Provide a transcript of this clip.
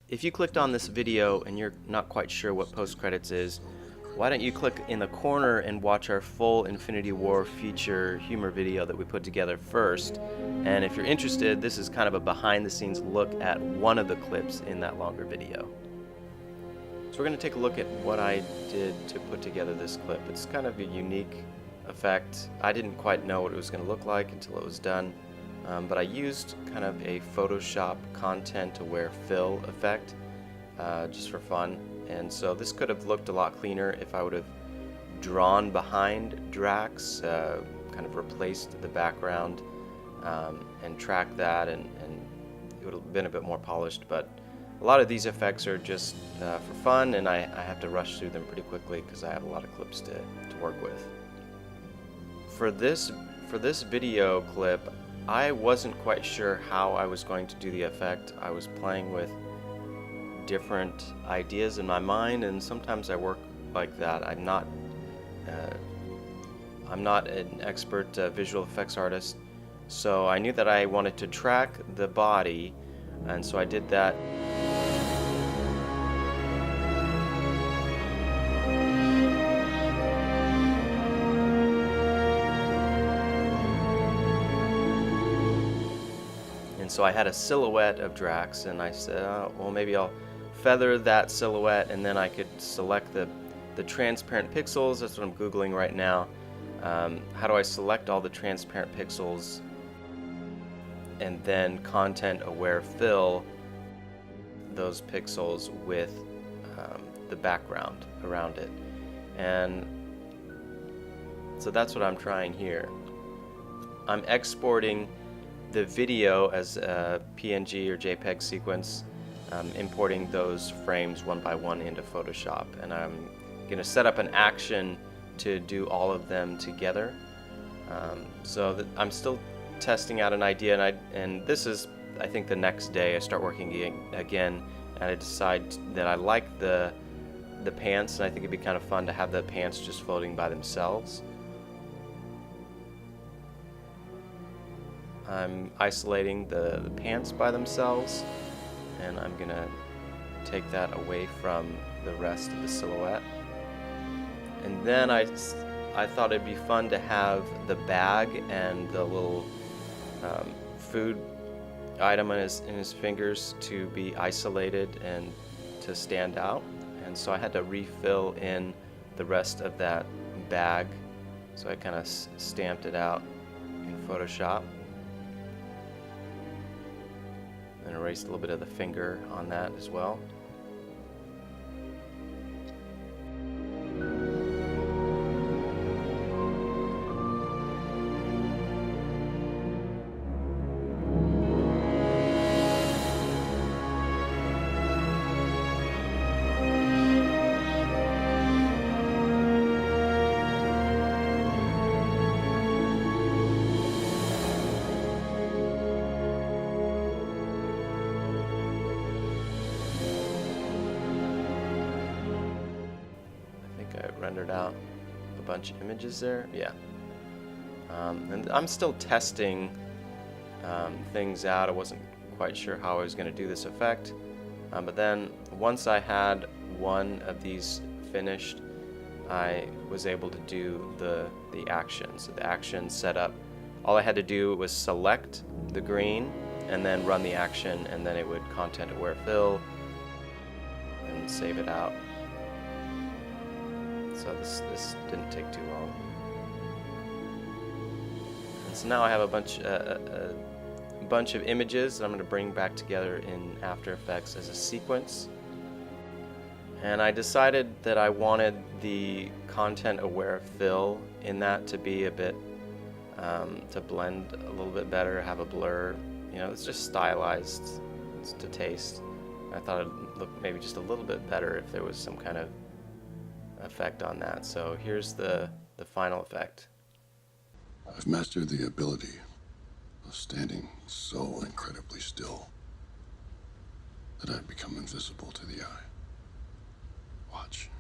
If you clicked on this video and you're not quite sure what Post Kreditz is, why don't you click in the corner and watch our full Infinity War feature humor video that we put together first. And if you're interested, this is kind of a behind the scenes look at one of the clips in that longer video. So we're going to take a look at what I did to put together this clip. It's kind of a unique effect. I didn't quite know what it was going to look like until it was done. But I used kind of a Photoshop content aware fill effect just for fun. And so this could have looked a lot cleaner if I would have drawn behind Drax, kind of replaced the background and tracked that, and it would have been a bit more polished. But a lot of these effects are just for fun, and I have to rush through them pretty quickly because I have a lot of clips to work with. For this video clip, I wasn't quite sure how I was going to do the effect. I was playing with different ideas in my mind, and sometimes I work like that. I'm not an expert visual effects artist, so I knew that I wanted to track the body, and so I did that. And so I had a silhouette of Drax, and I said, oh, well, maybe I'll feather that silhouette, and then I could select the transparent pixels. That's what I'm Googling right now. How do I select all the transparent pixels and then content aware fill those pixels with the background around it? And so that's what I'm trying here. I'm exporting the video as a PNG or JPEG sequence, importing those frames one by one into Photoshop, and I'm going to set up an action to do all of them together. So I'm still testing out an idea, and this is, I think, the next day I start working again, and I decide that I like the pants, and I think it'd be kind of fun to have the pants just floating by themselves. I'm isolating the pants by themselves, and I'm gonna take that away from the rest of the silhouette. And then I thought it'd be fun to have the bag and the little food item in his fingers to be isolated and to stand out. And so I had to refill in the rest of that bag, so I kind of stamped it out in Photoshop. And erased a little bit of the finger on that as well. Rendered out a bunch of images there. Yeah. And I'm still testing things out. I wasn't quite sure how I was going to do this effect. But then once I had one of these finished, I was able to do the action. So the action setup, all I had to do was select the green and then run the action, and then it would content aware fill and save it out. So this didn't take too long. And so now I have a bunch of images that I'm going to bring back together in After Effects as a sequence. And I decided that I wanted the content aware fill in that to be a bit to blend a little bit better, have a blur. You know, it's just stylized to taste. I thought it'd look maybe just a little bit better if there was some kind of effect on that. So here's the final effect. I've mastered the ability of standing so incredibly still that I've become invisible to the eye. Watch.